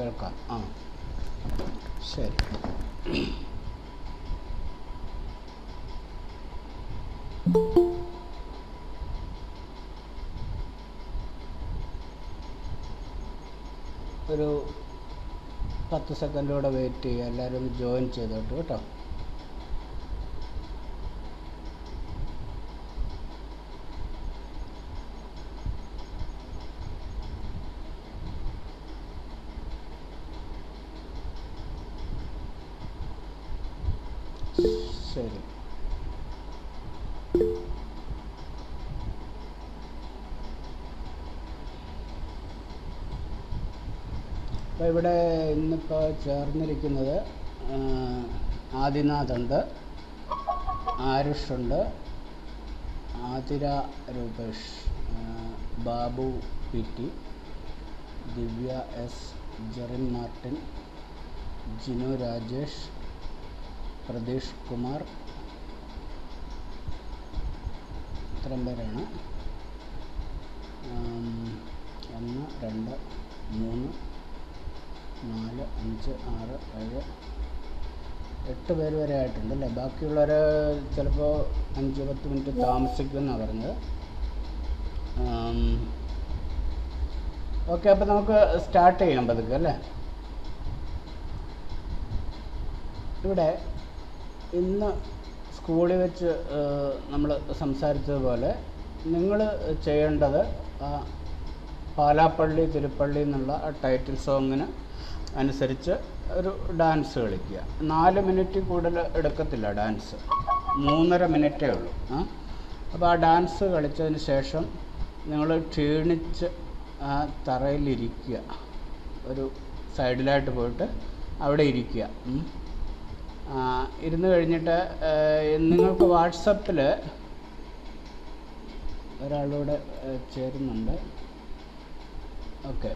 കേൾക്കാം. ശരി. ഒരു 10 സെക്കൻഡ് കൂടെ വെയിറ്റ് ചെയ്യുക. എല്ലാവരും ഒന്ന് ജോയിൻ ചെയ്തോട്ട് കേട്ടോ. ശരി. അപ്പോൾ ഇവിടെ ഇന്നിപ്പോൾ ചേർന്നിരിക്കുന്നത് ആദിനാഥുണ്ട്, ആരുഷുണ്ട്, ആതിര രൂപേഷ്, ബാബു പി ടി, ദിവ്യ എസ്, ജെറിൻ മാർട്ടിൻ, ജിനു രാജേഷ്, പ്രതീഷ് കുമാർ, ഇത്രയും പേരാണ്. 1 2 3 4 5 6 7 8 പേര് വരെ ആയിട്ടുണ്ടല്ലേ. ബാക്കിയുള്ളവർ ചിലപ്പോൾ 5-10 മിനിറ്റ് താമസിക്കുമെന്നാണ് പറഞ്ഞത്. ഓക്കെ, അപ്പോൾ നമുക്ക് സ്റ്റാർട്ട് ചെയ്യാം പതുക്കെ അല്ലേ. ഇവിടെ ഇന്ന് സ്കൂളിൽ വെച്ച് നമ്മൾ സംസാരിച്ചതുപോലെ നിങ്ങൾ ചെയ്യേണ്ടത് പാലാപ്പള്ളി തിരുപ്പള്ളി എന്നുള്ള ആ ടൈറ്റിൽ സോങ്ങിന് അനുസരിച്ച് ഒരു ഡാൻസ് കളിക്കുക. 4 മിനിറ്റ് കൂടുതൽ എടുക്കത്തില്ല ഡാൻസ്, 3.5 മിനിറ്റേ ഉള്ളൂ. അപ്പോൾ ആ ഡാൻസ് കളിച്ചതിന് ശേഷം നിങ്ങൾ ക്ഷീണിച്ച് ആ തറയിലിരിക്കുക. ഒരു സൈഡിലായിട്ട് പോയിട്ട് അവിടെ ഇരിക്കുക. ഇരുന്ന് കഴിഞ്ഞിട്ട് നിങ്ങൾക്ക് വാട്സപ്പിൽ ഒരാളൂടെ ചേരുന്നുണ്ട്. ഓക്കെ,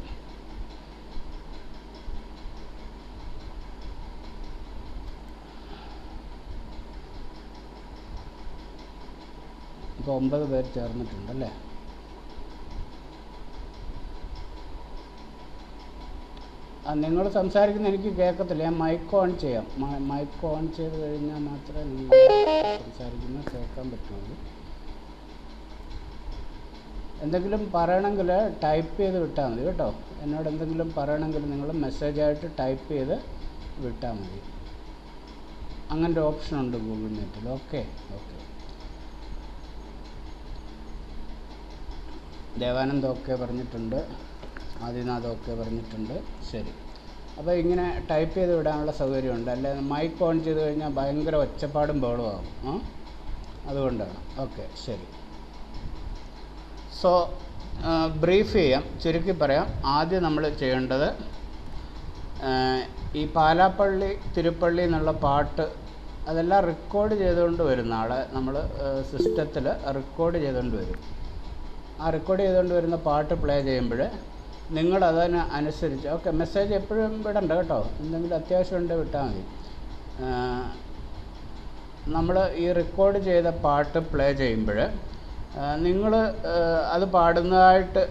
ഇപ്പോൾ 9 പേര് ചേർന്നിട്ടുണ്ടല്ലേ. നിങ്ങൾ സംസാരിക്കുന്ന എനിക്ക് കേൾക്കത്തില്ല. ഞാൻ മൈക്ക് ഓൺ ചെയ്യാം. മൈക്ക് ഓൺ ചെയ്ത് കഴിഞ്ഞാൽ മാത്രമേ നിങ്ങൾ സംസാരിക്കുന്നത് കേൾക്കാൻ പറ്റുള്ളൂ. എന്തെങ്കിലും പറയണമെങ്കിൽ ടൈപ്പ് ചെയ്ത് വിട്ടാൽ മതി കേട്ടോ. എന്നോട് എന്തെങ്കിലും പറയണമെങ്കിൽ നിങ്ങൾ മെസ്സേജായിട്ട് ടൈപ്പ് ചെയ്ത് വിട്ടാൽ മതി. അങ്ങനത്തെ ഓപ്ഷനുണ്ട് ഗൂഗിൾ മീറ്റിൽ. ഓക്കെ. ദേവാനന്ദ് ഓക്കെ പറഞ്ഞിട്ടുണ്ട്, ആദിനാഥ് ഓക്കെ പറഞ്ഞിട്ടുണ്ട്. ശരി. അപ്പോൾ ഇങ്ങനെ ടൈപ്പ് ചെയ്ത് വിടാനുള്ള സൗകര്യമുണ്ട്. അല്ലെ മൈക്ക് ഓൺ ചെയ്ത് കഴിഞ്ഞാൽ ഭയങ്കര ഒച്ചപ്പാടും ബഹളമാകും. അതുകൊണ്ടാണ്. ഓക്കെ, ശരി. സോ ബ്രീഫ് ചെയ്യാം, ചുരുക്കി പറയാം. ആദ്യം നമ്മൾ ചെയ്യേണ്ടത് ഈ പാലാപ്പള്ളി തിരുപ്പള്ളി എന്നുള്ള പാട്ട് അതെല്ലാം റെക്കോർഡ് ചെയ്തുകൊണ്ട് വരുന്ന ആളെ നമ്മൾ സിസ്റ്റത്തിൽ റെക്കോർഡ് ചെയ്തുകൊണ്ട് വരും. ആ റെക്കോർഡ് ചെയ്തുകൊണ്ട് വരുന്ന പാട്ട് പ്ലേ ചെയ്യുമ്പോൾ നിങ്ങളതിന് അനുസരിച്ച് ഓക്കെ. മെസ്സേജ് എപ്പോഴും വിടണ്ട കേട്ടോ. എന്തെങ്കിലും അത്യാവശ്യം ഉണ്ടെങ്കിൽ വിട്ടാൽ മതി. നമ്മൾ ഈ റെക്കോർഡ് ചെയ്ത പാട്ട് പ്ലേ ചെയ്യുമ്പോൾ നിങ്ങൾ അത് പാടുന്നതായിട്ട്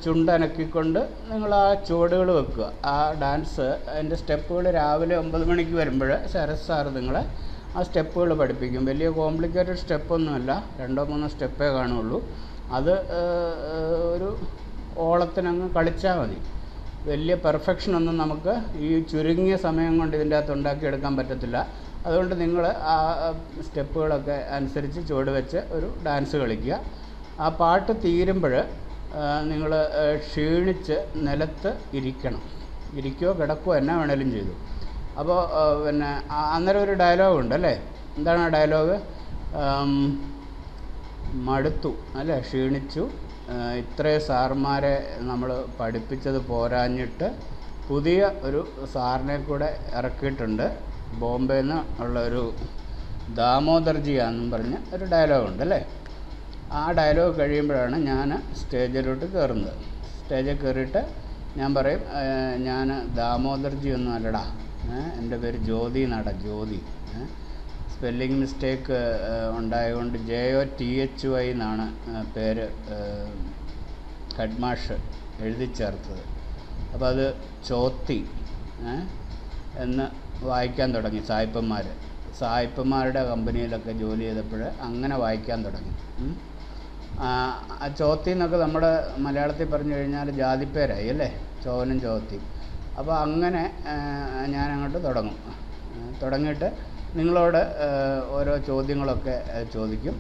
ചുണ്ടനക്കിക്കൊണ്ട് നിങ്ങൾ ആ ചുവടുകൾ വെക്കുക. ആ ഡാൻസ് അതിൻ്റെ സ്റ്റെപ്പുകൾ രാവിലെ 9 മണിക്ക് വരുമ്പോൾ ശരത് സാറ് നിങ്ങളെ ആ സ്റ്റെപ്പുകൾ പഠിപ്പിക്കും. വലിയ കോംപ്ലിക്കേറ്റഡ് സ്റ്റെപ്പൊന്നുമല്ല, 2-3 സ്റ്റെപ്പേ കാണുള്ളൂ. അത് ഒരു ഓളത്തിനങ്ങ് കളിച്ചാൽ മതി. വലിയ പെർഫെക്ഷനൊന്നും നമുക്ക് ഈ ചുരുങ്ങിയ സമയം കൊണ്ട് ഇതിൻ്റെ അകത്ത് ഉണ്ടാക്കിയെടുക്കാൻ പറ്റത്തില്ല. അതുകൊണ്ട് നിങ്ങൾ ആ സ്റ്റെപ്പുകളൊക്കെ അനുസരിച്ച് ചുവട് വെച്ച് ഒരു ഡാൻസ് കളിക്കുക. ആ പാട്ട് തീരുമ്പോൾ നിങ്ങൾ ക്ഷീണിച്ച് നിലത്ത് ഇരിക്കുകയോ കിടക്കുകയോ എന്നാ വേണേലും ചെയ്തു. അപ്പോൾ പിന്നെ അന്നേരം ഒരു ഡയലോഗുണ്ട് അല്ലേ. എന്താണ് ആ ഡയലോഗ്? മടുത്തു അല്ലേ, ക്ഷീണിച്ചു, ഇത്രയും സാർമാരെ നമ്മൾ പഠിപ്പിച്ചത് പോരാഞ്ഞിട്ട് പുതിയ ഒരു സാറിനെ കൂടെ ഇറക്കിയിട്ടുണ്ട്, ബോംബെയിൽ നിന്ന് ഉള്ളൊരു ദാമോദർജിയാണെന്നും പറഞ്ഞ് ഒരു ഡയലോഗുണ്ട് അല്ലേ. ആ ഡയലോഗ് കഴിയുമ്പോഴാണ് ഞാൻ സ്റ്റേജിലോട്ട് കയറുന്നത്. സ്റ്റേജിൽ കയറിയിട്ട് ഞാൻ പറയും, ഞാൻ ദാമോദർജി ഒന്നും അല്ലടാ, എൻ്റെ പേര് ജ്യോതി എന്നാടാ, ജ്യോതി. സ്പെല്ലിംഗ് മിസ്റ്റേക്ക് ഉണ്ടായതുകൊണ്ട് JOTHY എന്നാണ് പേര് ഹെഡ് മാഷ് എഴുതി ചേർത്തത്. അപ്പോൾ അത് ചോത്തി എന്ന് വായിക്കാൻ തുടങ്ങി സായിപ്പന്മാരുടെ കമ്പനിയിലൊക്കെ ജോലി ചെയ്തപ്പോൾ അങ്ങനെ വായിക്കാൻ തുടങ്ങി. ആ ചോത്തി എന്നൊക്കെ നമ്മുടെ മലയാളത്തിൽ പറഞ്ഞു കഴിഞ്ഞാൽ ജാതിപ്പേരായി അല്ലേ, ചോവനും ചോത്തി. അപ്പോൾ അങ്ങനെ ഞാനങ്ങോട്ട് തുടങ്ങിയിട്ട് നിങ്ങളോട് ഓരോ ചോദ്യങ്ങളൊക്കെ ചോദിക്കും.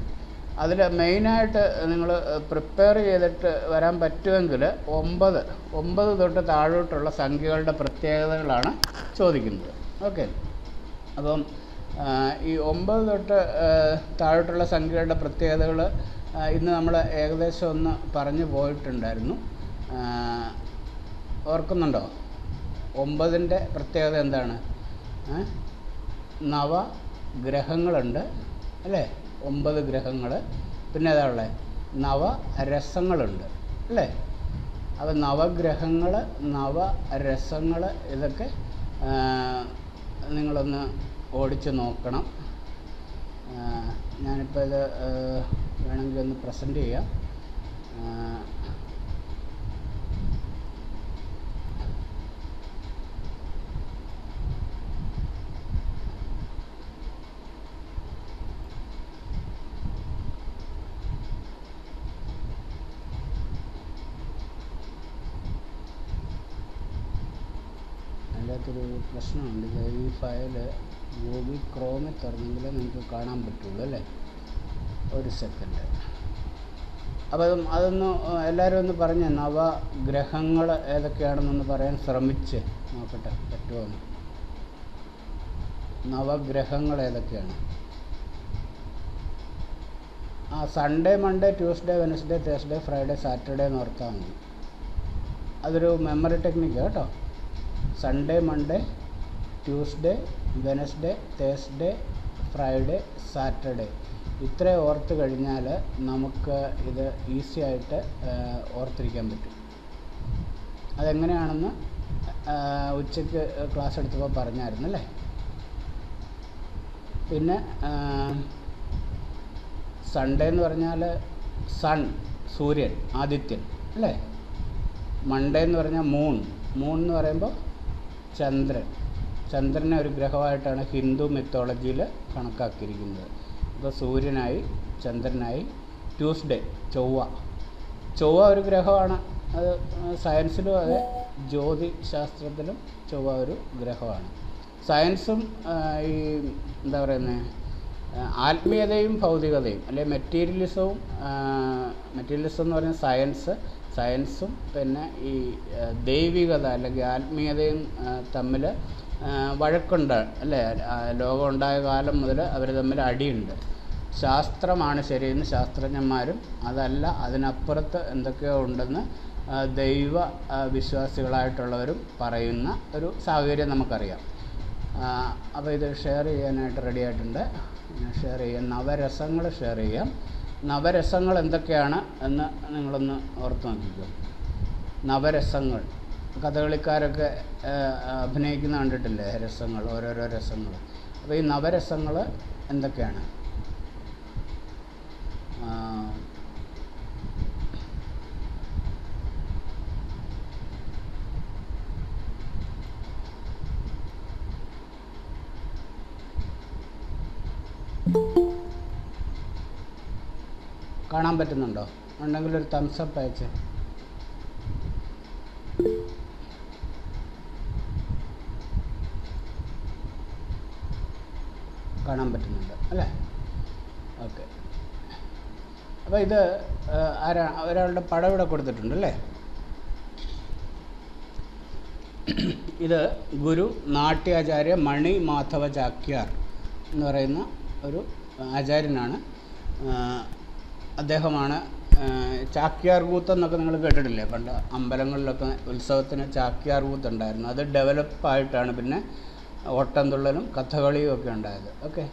അതിൽ മെയിനായിട്ട് നിങ്ങൾ പ്രിപ്പയർ ചെയ്തിട്ട് വരാൻ പറ്റുമെങ്കിൽ 9 തൊട്ട് താഴോട്ടുള്ള സംഖ്യകളുടെ പ്രത്യേകതകളാണ് ചോദിക്കുന്നത്. ഓക്കെ, അപ്പം ഈ 9 തൊട്ട് താഴോട്ടുള്ള സംഖ്യകളുടെ പ്രത്യേകതകൾ ഇന്ന് നമ്മൾ ഏകദേശം ഒന്ന് പറഞ്ഞു പോയിട്ടുണ്ടായിരുന്നു. ഓർക്കുന്നുണ്ടോ? 9ൻ്റെ പ്രത്യേകത എന്താണ്? നവഗ്രഹങ്ങളുണ്ട് അല്ലേ, 9 ഗ്രഹങ്ങൾ. പിന്നെ ഏതാ ഉള്ളത്? നവരസങ്ങളുണ്ട് അല്ലേ. അപ്പോൾ നവഗ്രഹങ്ങൾ, നവരസങ്ങൾ, ഇതൊക്കെ നിങ്ങളൊന്ന് ഓടിച്ച് നോക്കണം. ഞാനിപ്പോൾ ഇത് വേണമെങ്കിൽ ഒന്ന് പ്രസൻറ്റ് ചെയ്യാം. അതിനകത്തൊരു പ്രശ്നമുണ്ട്. ഈ ഫയൽ ഗൂഗിൾ ക്രോമിൽ തുറന്നെങ്കിലേ നിങ്ങൾക്ക് കാണാൻ പറ്റുള്ളൂ അല്ലേ. ഒരു സെക്കൻഡ്. അപ്പോൾ അതൊന്ന് എല്ലാവരും ഒന്ന് പറഞ്ഞ് നവഗ്രഹങ്ങൾ ഏതൊക്കെയാണെന്നൊന്ന് പറയാൻ ശ്രമിച്ച് നോക്കട്ടെ, പറ്റുമോ? നവഗ്രഹങ്ങൾ ഏതൊക്കെയാണ്? Sunday, Monday, Tuesday, Wednesday, Thursday, Friday, Saturday എന്ന് ഓർത്താൽ മതി. അതൊരു മെമ്മറി ടെക്നിക്ക് കേട്ടോ. Sunday, Monday, Tuesday, Wednesday, Thursday, Friday, Saturday, ഇത്രയും ഓർത്ത് കഴിഞ്ഞാൽ നമുക്ക് ഇത് ഈസി ആയിട്ട് ഓർത്തിരിക്കാൻ പറ്റും. അതെങ്ങനെയാണെന്ന് ഉച്ചയ്ക്ക് ക്ലാസ് എടുത്തപ്പോൾ പറഞ്ഞായിരുന്നു അല്ലേ. പിന്നെ സൺഡേ എന്ന് പറഞ്ഞാൽ സൺ, സൂര്യൻ, ആദിത്യൻ അല്ലേ. മൺഡേ എന്ന് പറഞ്ഞാൽ മൂൺ എന്ന് പറയുമ്പോൾ ചന്ദ്രനെ ഒരു ഗ്രഹമായിട്ടാണ് ഹിന്ദു മിത്തോളജിയിൽ കണക്കാക്കിയിരിക്കുന്നത്. ഇപ്പോൾ സൂര്യനായി, ചന്ദ്രനായി. ട്യൂസ്ഡേ ചൊവ്വ ഒരു ഗ്രഹമാണ്. അത് സയൻസിലും അതെ, ജ്യോതിശാസ്ത്രത്തിലും ചൊവ്വ ഒരു ഗ്രഹമാണ്. സയൻസും ഈ എന്താ പറയുന്നത്, ആത്മീയതയും ഭൗതികതയും അല്ലെ മെറ്റീരിയലിസവും എന്ന് പറഞ്ഞാൽ സയൻസും പിന്നെ ഈ ദൈവികത അല്ലെങ്കിൽ ആത്മീയതയും തമ്മിൽ വഴക്കുണ്ട് അല്ലേ. ലോകം ഉണ്ടായ കാലം മുതൽ അവർ തമ്മിൽ അടിയുണ്ട്. ശാസ്ത്രമാണ് ശരിയെന്ന് ശാസ്ത്രജ്ഞന്മാരും, അതല്ല അതിനപ്പുറത്ത് എന്തൊക്കെയോ ഉണ്ടെന്ന് ദൈവ വിശ്വാസികളായിട്ടുള്ളവരും പറയുന്ന ഒരു സാഹചര്യം നമുക്കറിയാം. അപ്പോൾ ഇത് ഷെയർ ചെയ്യാനായിട്ട് റെഡി ആയിട്ടുണ്ട്. ഷെയർ ചെയ്യാം. നവരസങ്ങൾ ഷെയർ ചെയ്യാം. നവരസങ്ങൾ എന്തൊക്കെയാണ് എന്ന് നിങ്ങളൊന്ന് ഓർത്ത് നോക്കിക്കോ. നവരസങ്ങൾ കഥകളിക്കാരൊക്കെ അഭിനയിക്കുന്ന കണ്ടിട്ടില്ലേ, രസങ്ങൾ, ഓരോരോ രസങ്ങൾ. അപ്പോൾ ഈ നവരസങ്ങൾ എന്തൊക്കെയാണ്? കാണാൻ പറ്റുന്നുണ്ടോ? ഉണ്ടെങ്കിൽ ഒരു തംസപ്പ് അയച്ച്. കാണാൻ പറ്റുന്നുണ്ട് അല്ലേ? ഓക്കെ. അപ്പോൾ ഇത് ഒരാളുടെ പടം ഇവിടെ കൊടുത്തിട്ടുണ്ടല്ലേ. ഇത് ഗുരു നാട്യാചാര്യ മണി മാധവ ചാക്യാർ എന്ന് പറയുന്ന ഒരു ആചാര്യനാണ്. അദ്ദേഹമാണ് ചാക്യാർ കൂത്ത് എന്നൊക്കെ നിങ്ങൾ കേട്ടിട്ടില്ലേ? പണ്ട് അമ്പലങ്ങളിലൊക്കെ ഉത്സവത്തിന് ചാക്യാർ കൂത്ത് ഉണ്ടായിരുന്നു. അത് ഡെവലപ്പായിട്ടാണ് പിന്നെ ഓട്ടംതുള്ളലും കഥകളിയും ഒക്കെ ഉണ്ടായത്. ഓക്കെ.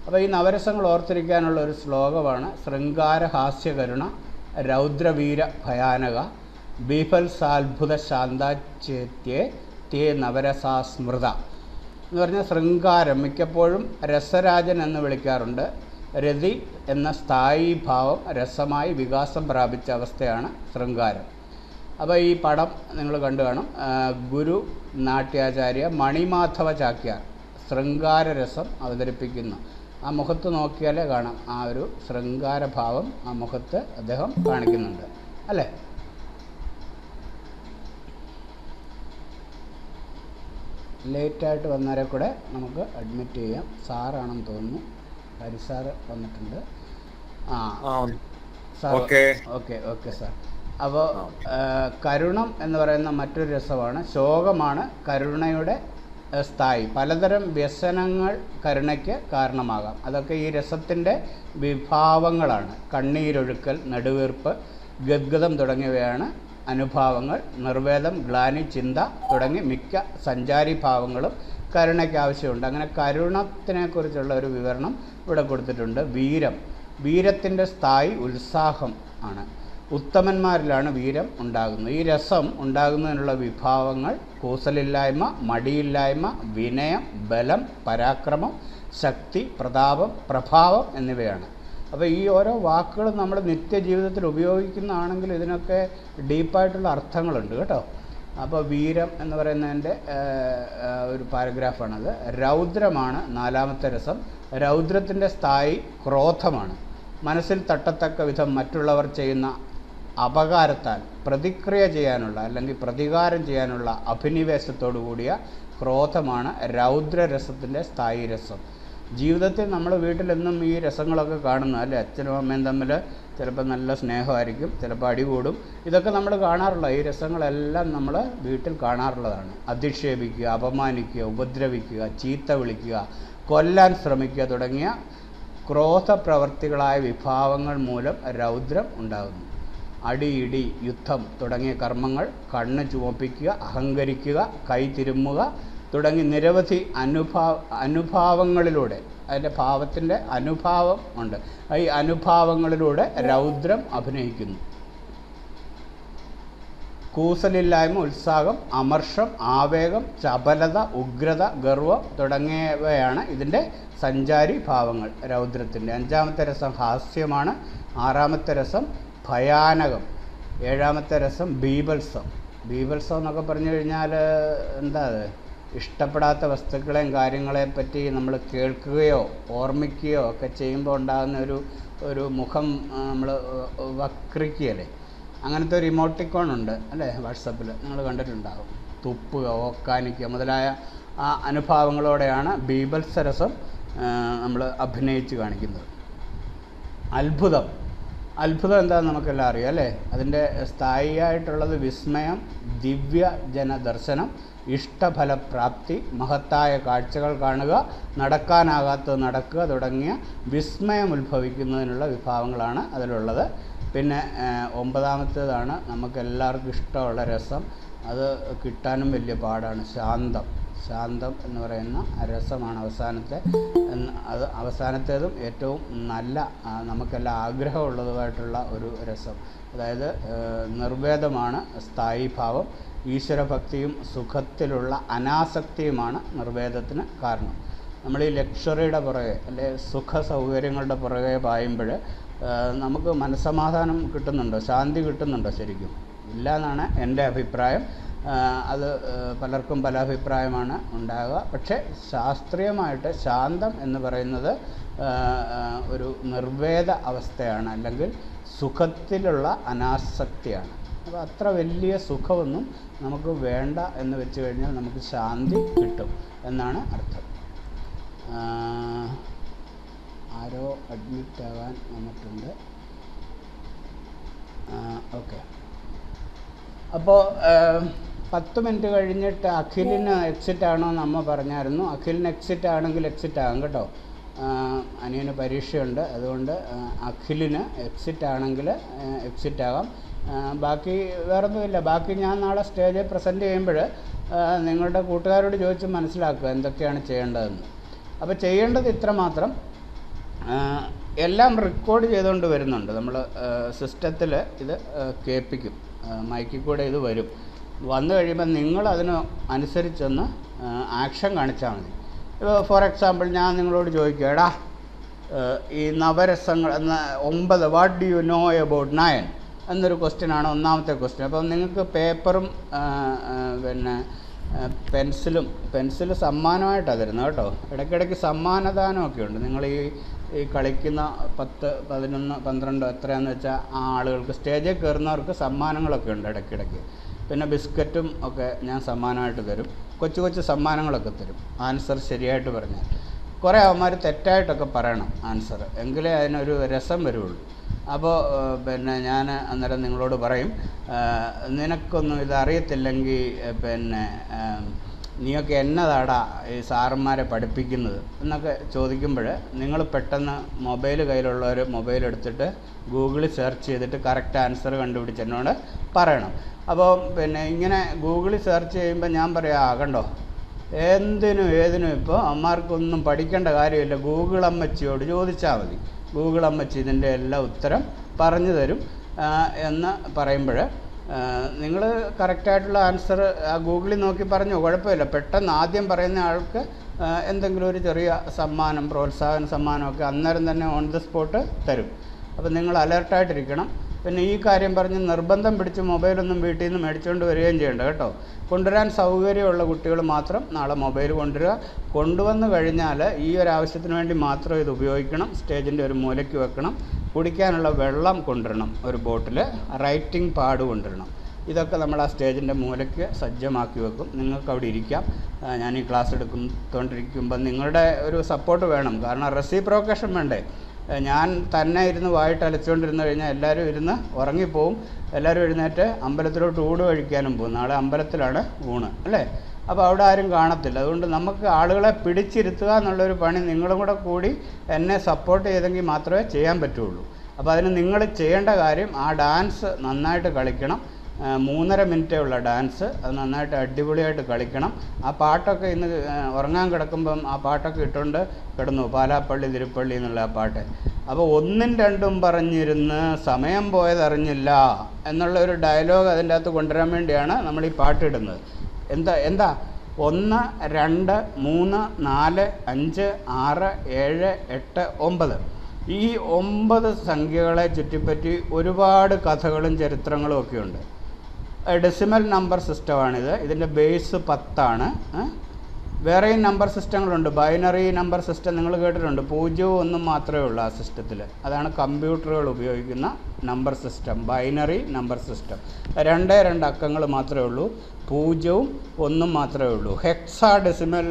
അപ്പോൾ ഈ നവരസങ്ങൾ ഓർത്തിരിക്കാനുള്ള ഒരു ശ്ലോകമാണ് ശൃംഗാര ഹാസ്യകരുണ രൗദ്രവീര ഭയാനക ബീഭത്സാത്ഭുത ശാന്താചേത്യേ തേ നവരസാസ്മൃത എന്ന് പറഞ്ഞാൽ ശൃംഗാരം മിക്കപ്പോഴും രസരാജൻ എന്ന് വിളിക്കാറുണ്ട്. രതി എന്ന സ്ഥായി ഭാവം രസമായി വികാസം പ്രാപിച്ച അവസ്ഥയാണ് ശൃംഗാരം. അപ്പോൾ ഈ പടം നിങ്ങൾ കണ്ടു കാണും. ഗുരു നാട്യാചാര്യ മണിമാധവ ചാക്യാർ ശൃംഗാരരസം അവതരിപ്പിക്കുന്നു. ആ മുഖത്ത് നോക്കിയാലേ കാണാം ആ ഒരു ശൃംഗാരഭാവം ആ മുഖത്ത് അദ്ദേഹം കാണിക്കുന്നുണ്ട് അല്ലേ. ലേറ്റായിട്ട് വന്നവരെ കൂടെ നമുക്ക് അഡ്മിറ്റ് ചെയ്യാം. സാറാണെന്ന് തോന്നുന്നു, ഹരിസാറ് വന്നിട്ടുണ്ട്. Sir okay sir. അപ്പോൾ കരുണം എന്ന് പറയുന്ന മറ്റൊരു രസമാണ്. ശോകമാണ് കരുണയുടെ സ്ഥായി. പലതരം വ്യസനങ്ങൾ കരുണയ്ക്ക് കാരണമാകാം. അതൊക്കെ ഈ രസത്തിൻ്റെ വിഭാവങ്ങളാണ്. കണ്ണീരൊഴുക്കൽ, നെടുവീർപ്പ്, ഗദ്ഗതം തുടങ്ങിയവയാണ് അനുഭാവങ്ങൾ. നിർവേദം, ഗ്ലാനി, ചിന്ത തുടങ്ങി മിക്ക സഞ്ചാരി ഭാവങ്ങളും കരുണയ്ക്ക് ആവശ്യമുണ്ട്. അങ്ങനെ കരുണത്തിനെക്കുറിച്ചുള്ള ഒരു വിവരണം ഇവിടെ കൊടുത്തിട്ടുണ്ട്. വീരത്തിൻ്റെ സ്ഥായി ഉത്സാഹം ആണ്. ഉത്തമന്മാരിലാണ് വീരം ഉണ്ടാകുന്നത്. ഈ രസം ഉണ്ടാകുന്നതിനുള്ള വിഭാവങ്ങൾ കൂസലില്ലായ്മ, മടിയില്ലായ്മ, വിനയം, ബലം, പരാക്രമം, ശക്തി, പ്രതാപം, പ്രഭാവം എന്നിവയാണ്. അപ്പോൾ ഈ ഓരോ വാക്കുകളും നമ്മൾ നിത്യജീവിതത്തിൽ ഉപയോഗിക്കുന്നതാണെങ്കിൽ ഇതിനൊക്കെ ഡീപ്പായിട്ടുള്ള അർത്ഥങ്ങളുണ്ട് കേട്ടോ. അപ്പോൾ വീരം എന്ന് പറയുന്നതിൻ്റെ ഒരു പാരഗ്രാഫാണത്. രൗദ്രമാണ് നാലാമത്തെ രസം. രൗദ്രത്തിൻ്റെ സ്ഥായി ക്രോധമാണ്. മനസ്സിൽ തട്ടത്തക്ക വിധം മറ്റുള്ളവർ ചെയ്യുന്ന അപകാരത്താൽ പ്രതിക്രിയ ചെയ്യാനുള്ള അല്ലെങ്കിൽ പ്രതികാരം ചെയ്യാനുള്ള അഭിനിവേശത്തോടു കൂടിയ ക്രോധമാണ് രൗദ്രരസത്തിൻ്റെ സ്ഥായി രസം. ജീവിതത്തിൽ നമ്മൾ വീട്ടിലെന്നും ഈ രസങ്ങളൊക്കെ കാണുന്നു അല്ലേ. അച്ഛനും അമ്മയും തമ്മിൽ ചിലപ്പോൾ നല്ല സ്നേഹമായിരിക്കും, ചിലപ്പോൾ അടി കൂടും. ഇതൊക്കെ നമ്മൾ കാണാറുള്ള ഈ രസങ്ങളെല്ലാം നമ്മൾ വീട്ടിൽ കാണാറുള്ളതാണ്. അധിക്ഷേപിക്കുക, അപമാനിക്കുക, ഉപദ്രവിക്കുക, ചീത്ത വിളിക്കുക, കൊല്ലാൻ ശ്രമിക്കുക തുടങ്ങിയ ക്രോധപ്രവർത്തികളായ വിഭാവങ്ങൾ മൂലം രൗദ്രം ഉണ്ടാകുന്നു. അടി, ഇടി, യുദ്ധം തുടങ്ങിയ കർമ്മങ്ങൾ, കണ്ണ് ചുവപ്പിക്കുക, അഹങ്കരിക്കുക, കൈ തിരുമ്മുക തുടങ്ങി നിരവധി അനുഭാവങ്ങളിലൂടെ, അതിൻ്റെ ഭാവത്തിൻ്റെ അനുഭാവം ഉണ്ട്, ഈ അനുഭാവങ്ങളിലൂടെ രൗദ്രം അഭിനയിക്കുന്നു. കൂസലില്ലായ്മ, ഉത്സാഹം, അമർഷം, ആവേഗം, ചപലത, ഉഗ്രത, ഗർവം തുടങ്ങിയവയാണ് ഇതിൻ്റെ സഞ്ചാരി ഭാവങ്ങൾ രൗദ്രത്തിൻ്റെ. അഞ്ചാമത്തെ രസം ഹാസ്യമാണ്. ആറാമത്തെ രസം ഭയാനകം. ഏഴാമത്തെ രസം ബീഭത്സം. ബീഭത്സം എന്നൊക്കെ പറഞ്ഞു കഴിഞ്ഞാൽ എന്താ അത്, ഇഷ്ടപ്പെടാത്ത വസ്തുക്കളെയും കാര്യങ്ങളെപ്പറ്റി നമ്മൾ കേൾക്കുകയോ ഓർമ്മിക്കുകയോ ഒക്കെ ചെയ്യുമ്പോൾ ഉണ്ടാകുന്ന ഒരു മുഖം നമ്മൾ വക്രിക്കുകയല്ലേ. അങ്ങനത്തെ ഒരു ഇമോട്ടിക്കോൺ ഉണ്ട് അല്ലേ, വാട്സപ്പിൽ നിങ്ങൾ കണ്ടിട്ടുണ്ടാകും. തുപ്പുക, ഓക്കാനിക്കുക മുതലായ ആ അനുഭാവങ്ങളോടെയാണ് ബീഭത്സരസം നമ്മൾ അഭിനയിച്ച് കാണിക്കുന്നത്. അത്ഭുതം എന്താണെന്ന് നമുക്കെല്ലാം അറിയാം അല്ലേ. അതിൻ്റെ സ്ഥായിയായിട്ടുള്ളത് വിസ്മയം, ദിവ്യജനദർശനം, ഇഷ്ടഫലപ്രാപ്തി, മഹത്തായ കാഴ്ചകൾ കാണുക, നടക്കാനാകാത്തത് നടക്കുക തുടങ്ങിയ വിസ്മയം ഉത്ഭവിക്കുന്നതിനുള്ള വിഭാവങ്ങളാണ് അതിലുള്ളത്. പിന്നെ ഒമ്പതാമത്തേതാണ് നമുക്കെല്ലാവർക്കും ഇഷ്ടമുള്ള രസം. അത് കിട്ടാനും വലിയ പാടാണ്. ശാന്തം എന്ന് പറയുന്ന രസമാണ് അത് അവസാനത്തേതും ഏറ്റവും നല്ല നമുക്കെല്ലാം ആഗ്രഹമുള്ളതുമായിട്ടുള്ള ഒരു രസം. അതായത് നിർവേദമാണ് സ്ഥായി ഭാവം. ഈശ്വരഭക്തിയും സുഖത്തിലുള്ള അനാസക്തിയുമാണ് നിർവേദത്തിന് കാരണം. നമ്മൾ ഈ ലക്ഷറിയുടെ പുറകെ അല്ലെ സുഖ സൗകര്യങ്ങളുടെ പുറകെ പായുമ്പോൾ നമുക്ക് മനസ്സമാധാനം കിട്ടുന്നുണ്ടോ, ശാന്തി കിട്ടുന്നുണ്ടോ? ശരിക്കും ഇല്ല എന്നാണ് എൻ്റെ അഭിപ്രായം. അത് പലർക്കും പല അഭിപ്രായമാണ് ഉണ്ടാകുക. പക്ഷേ ശാസ്ത്രീയമായിട്ട് ശാന്തം എന്ന് പറയുന്നത് ഒരു നിർവേദ അവസ്ഥയാണ്, അല്ലെങ്കിൽ സുഖത്തിലുള്ള അനാസക്തിയാണ്. അപ്പോൾ അത്ര വലിയ സുഖമൊന്നും നമുക്ക് വേണ്ട എന്ന് വെച്ച് കഴിഞ്ഞാൽ നമുക്ക് ശാന്തി കിട്ടും എന്നാണ് അർത്ഥം. ആരോ അഡ്മിറ്റ് ആകാൻ വന്നിട്ടുണ്ട്. ഓക്കെ. അപ്പോൾ 10 മിനിറ്റ് കഴിഞ്ഞിട്ട് അഖിലിന് എക്സിറ്റ് ആണോ എന്ന് അമ്മ പറഞ്ഞായിരുന്നു. അഖിലിന് എക്സിറ്റ് ആണെങ്കിൽ എക്സിറ്റ് ആകാം കേട്ടോ. അനിയന് പരീക്ഷയുണ്ട്, അതുകൊണ്ട് അഖിലിന് എക്സിറ്റ് ആണെങ്കിൽ എക്സിറ്റ് ആകാം. ബാക്കി വേറൊന്നുമില്ല. ബാക്കി ഞാൻ നാളെ സ്റ്റേജിൽ പ്രസൻറ്റ് ചെയ്യുമ്പോൾ നിങ്ങളുടെ കൂട്ടുകാരോട് ചോദിച്ച് മനസ്സിലാക്കുക എന്തൊക്കെയാണ് ചെയ്യേണ്ടതെന്ന്. അപ്പോൾ ചെയ്യേണ്ടത് ഇത്ര മാത്രം. എല്ലാം റെക്കോർഡ് ചെയ്തുകൊണ്ട് വരുന്നുണ്ട്. നമ്മൾ സിസ്റ്റത്തിൽ ഇത് കേൾപ്പിക്കും, മൈക്കിൽ കൂടെ ഇത് വന്നു കഴിയുമ്പോൾ നിങ്ങൾ അതിന് അനുസരിച്ചൊന്ന് ആക്ഷൻ കാണിച്ചാൽ മതി. ഇപ്പോൾ ഫോർ എക്സാമ്പിൾ ഞാൻ നിങ്ങളോട് ചോദിക്കുക, എടാ ഈ നവരസങ്ങൾ എന്ന 9 what do you know about 9 എന്നൊരു ക്വസ്റ്റ്യനാണ് ഒന്നാമത്തെ ക്വസ്റ്റ്യൻ. അപ്പം നിങ്ങൾക്ക് പേപ്പറും പിന്നെ പെൻസിൽ സമ്മാനമായിട്ടാണ് തരുന്നത് കേട്ടോ. ഇടയ്ക്കിടയ്ക്ക് സമ്മാനദാനമൊക്കെ ഉണ്ട്. നിങ്ങൾ ഈ കളിക്കുന്ന 10, 11, 12 എത്രയാണെന്ന് വെച്ചാൽ ആ ആളുകൾക്ക് സ്റ്റേജിൽ കയറുന്നവർക്ക് സമ്മാനങ്ങളൊക്കെ ഉണ്ട് ഇടയ്ക്കിടയ്ക്ക്. പിന്നെ ബിസ്ക്കറ്റും ഒക്കെ ഞാൻ സമ്മാനമായിട്ട് തരും. കൊച്ചു സമ്മാനങ്ങളൊക്കെ തരും ആൻസർ ശരിയായിട്ട് പറഞ്ഞാൽ. കുറേ അവന്മാർ തെറ്റായിട്ടൊക്കെ പറയണം ആൻസർ, എങ്കിലേ അതിനൊരു രസം വരുള്ളൂ. അപ്പോൾ പിന്നെ ഞാൻ അന്നേരം നിങ്ങളോട് പറയും, നിനക്കൊന്നും ഇതറിയത്തില്ലെങ്കിൽ പിന്നെ നീയൊക്കെ എന്നതാടാ ഈ സാറന്മാരെ പഠിപ്പിക്കുന്നത് എന്നൊക്കെ ചോദിക്കുമ്പോൾ നിങ്ങൾ പെട്ടെന്ന് മൊബൈൽ കയ്യിലുള്ളവർ മൊബൈൽ എടുത്തിട്ട് ഗൂഗിളിൽ സെർച്ച് ചെയ്തിട്ട് കറക്റ്റ് ആൻസർ കണ്ടുപിടിച്ച് എന്നോട് പറയണം. അപ്പോൾ പിന്നെ ഇങ്ങനെ ഗൂഗിളിൽ സെർച്ച് ചെയ്യുമ്പോൾ ഞാൻ പറയാം, കണ്ടോ എന്തിനും ഏതിനും ഇപ്പോൾ അമ്മമാർക്കൊന്നും പഠിക്കേണ്ട കാര്യമില്ല, ഗൂഗിൾ അമ്മച്ചിയോട് ചോദിച്ചാൽ മതി, ഗൂഗിൾ അമ്മച്ചി ഇതിൻ്റെ എല്ലാ ഉത്തരം പറഞ്ഞു തരും എന്ന് പറയുമ്പോൾ നിങ്ങൾ കറക്റ്റായിട്ടുള്ള ആൻസർ ആ ഗൂഗിളിൽ നോക്കി പറഞ്ഞോ, കുഴപ്പമില്ല. പെട്ടെന്ന് ആദ്യം പറയുന്ന ആൾക്ക് എന്തെങ്കിലും ഒരു ചെറിയ സമ്മാനം, പ്രോത്സാഹന സമ്മാനമൊക്കെ അന്നേരം തന്നെ ഓൺ ദ സ്പോട്ട് തരും. അപ്പോൾ നിങ്ങൾ അലർട്ടായിട്ടിരിക്കണം. പിന്നെ ഈ കാര്യം പറഞ്ഞ് നിർബന്ധം പിടിച്ച് മൊബൈലൊന്നും വീട്ടിൽ നിന്ന് മേടിച്ചുകൊണ്ട് വരികയും ചെയ്യേണ്ട കേട്ടോ. കൊണ്ടുവരാൻ സൗകര്യമുള്ള കുട്ടികൾ മാത്രം നാളെ മൊബൈൽ കൊണ്ടുവരിക. കൊണ്ടുവന്ന് കഴിഞ്ഞാൽ ഈ ഒരു ആവശ്യത്തിന് വേണ്ടി മാത്രം ഇത് ഉപയോഗിക്കണം. സ്റ്റേജിൻ്റെ ഒരു മൂലയ്ക്ക് വെക്കണം. കുടിക്കാനുള്ള വെള്ളം കൊണ്ടുവരണം, ഒരു ബോട്ടിൽ. റൈറ്റിംഗ് പാഡ് കൊണ്ടുവരണം. ഇതൊക്കെ നമ്മൾ ആ സ്റ്റേജിൻ്റെ മൂലയ്ക്ക് സജ്ജമാക്കി വെക്കും. നിങ്ങൾക്ക് അവിടെ ഇരിക്കാം. ഞാൻ ഈ ക്ലാസ് എടുത്തുകൊണ്ടിരിക്കുമ്പോൾ നിങ്ങളുടെ ഒരു സപ്പോർട്ട് വേണം. കാരണം റെസിപ്രോക്കേഷൻ വേണ്ടേ. ഞാൻ തന്നെ ഇരുന്ന് വായിട്ട് അലച്ചുകൊണ്ടിരുന്ന് കഴിഞ്ഞാൽ എല്ലാവരും ഇരുന്ന് ഉറങ്ങിപ്പോവും. എല്ലാവരും എഴുന്നേറ്റ് അമ്പലത്തിലോട്ട് ഊട് കഴിക്കാനും പോകും. നാളെ അമ്പലത്തിലാണ് ഊണ് അല്ലേ. അപ്പോൾ അവിടെ ആരും കാണത്തില്ല. അതുകൊണ്ട് നമുക്ക് ആളുകളെ പിടിച്ചിരുത്തുക എന്നുള്ളൊരു പണി നിങ്ങളും കൂടി എന്നെ സപ്പോർട്ട് ചെയ്തെങ്കിൽ മാത്രമേ ചെയ്യാൻ പറ്റുള്ളൂ. അപ്പോൾ അതിന് നിങ്ങൾ ചെയ്യേണ്ട കാര്യം ആ ഡാൻസ് നന്നായിട്ട് കളിക്കണം. 3.5 മിനിറ്റേ ഉള്ള ഡാൻസ്, അത് നന്നായിട്ട് അടിപൊളിയായിട്ട് കളിക്കണം. ആ പാട്ടൊക്കെ ഇന്ന് ഉറങ്ങാൻ കിടക്കുമ്പം ആ പാട്ടൊക്കെ ഇട്ടുകൊണ്ട് കിടന്നു, പാലാപ്പള്ളി തിരുപ്പള്ളി എന്നുള്ള ആ പാട്ട്. അപ്പോൾ 1ഉം 2ഉം പറഞ്ഞിരുന്ന് സമയം പോയതറിഞ്ഞില്ല എന്നുള്ള ഒരു ഡയലോഗ് അതിൻ്റെ അകത്ത് കൊണ്ടുവരാൻ വേണ്ടിയാണ് നമ്മൾ ഈ പാട്ടിടുന്നത്. എന്താ 1, 2, 3, 4, 5, 6, 7, 8, 9 ഈ 9 സംഖ്യകളെ ചുറ്റിപ്പറ്റി ഒരുപാട് കഥകളും ചരിത്രങ്ങളും ഒക്കെ ഉണ്ട്. ഡെസിമൽ നമ്പർ സിസ്റ്റമാണിത്. ഇതിൻ്റെ ബേസ് 10 വേറെയും നമ്പർ സിസ്റ്റങ്ങളുണ്ട്. ബൈനറി നമ്പർ സിസ്റ്റം നിങ്ങൾ കേട്ടിട്ടുണ്ട്. 0ഉം 1ഉം മാത്രമേ ഉള്ളൂ ആ സിസ്റ്റത്തിൽ. അതാണ് കമ്പ്യൂട്ടറുകൾ ഉപയോഗിക്കുന്ന number system, binary number system. 2 അക്കങ്ങൾ മാത്രമേ ഉള്ളൂ, 0ഉം 1ഉം മാത്രമേ ഉള്ളൂ. ഹെക്സാ ഡെസിമൽ